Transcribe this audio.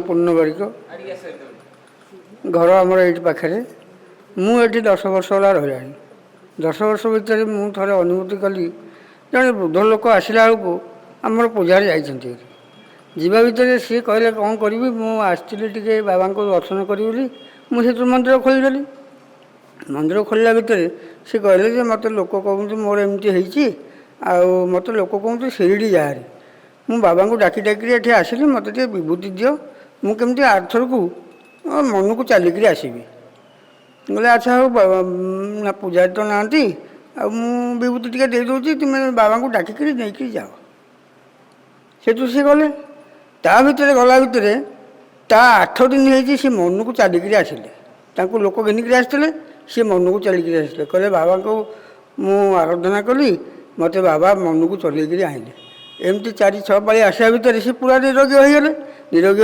ପୂର୍ଣ୍ଣ ବାରିକ। ଘର ଆମର ଏଇଠି ପାଖରେ। ମୁଁ ଏଠି 10 ବର୍ଷ ହେଲା ରହିଲାଣି। 10 ବର୍ଷ ଭିତରେ ମୁଁ ଥରେ ଅନୁଭୂତି କଲି, ଜଣେ ବୃଦ୍ଧ ଲୋକ ଆସିଲା ବେଳକୁ ଆମର ପୂଜାରେ ଯାଇଛନ୍ତି। ଯିବା ଭିତରେ ସିଏ କହିଲେ କ'ଣ କରିବି, ମୁଁ ଆସିଥିଲି ଟିକେ ବାବାଙ୍କୁ ଦର୍ଶନ କରିବି ବୋଲି, ମୁଁ ସେଥିରୁ ମନ୍ଦିର ଖୋଲିଦେଲି। ମନ୍ଦିର ଖୋଲିଲା ଭିତରେ ସେ କହିଲେ ଯେ ମୋତେ ଲୋକ କହୁଛନ୍ତି ମୋର ଏମିତି ହେଇଛି, ଆଉ ମୋତେ ଲୋକ କହୁଛନ୍ତି ଶିରିଡ଼ି ଯାହାରି। ମୁଁ ବାବାଙ୍କୁ ଡାକି ଡାକିରି ଏଠି ଆସିଲି, ମୋତେ ଟିକେ ବିଭୂତି ଦିଅ, ମୁଁ କେମିତି ଆରଥରକୁ ମନକୁ ଚାଲିକିରି ଆସିବି। କହିଲେ ଆଚ୍ଛା ହଉ, ନା ପୂଜାରୀ ତ ନାହାନ୍ତି, ଆଉ ମୁଁ ବିଭୂତି ଟିକେ ଦେଇଦେଉଛି, ତୁମେ ବାବାଙ୍କୁ ଡାକିକିରି ନେଇକିରି ଯାଅ। ସେଠୁ ସିଏ ଗଲେ। ତା ଭିତରେ ଗଲା ଭିତରେ ତା 8 ଦିନ ହେଇଛି ସେ ମନକୁ ଚାଲିକିରି ଆସିଲେ। ତାଙ୍କୁ ଲୋକ ଘିନିକିରି ଆସିଥିଲେ, ସେ ମନକୁ ଚାଲିକିରି ଆସିଲେ। କହିଲେ ବାବାଙ୍କୁ ମୁଁ ଆରାଧନା କଲି, ମୋତେ ବାବା ମନକୁ ଚଲେଇକିରି ଆଣିଲେ। ଏମିତି 4-6 ପାଳି ଆସିବା ଭିତରେ ସେ ପୁରା ନିରୋଗୀ ହୋଇଗଲେ। ନିରୋଗୀ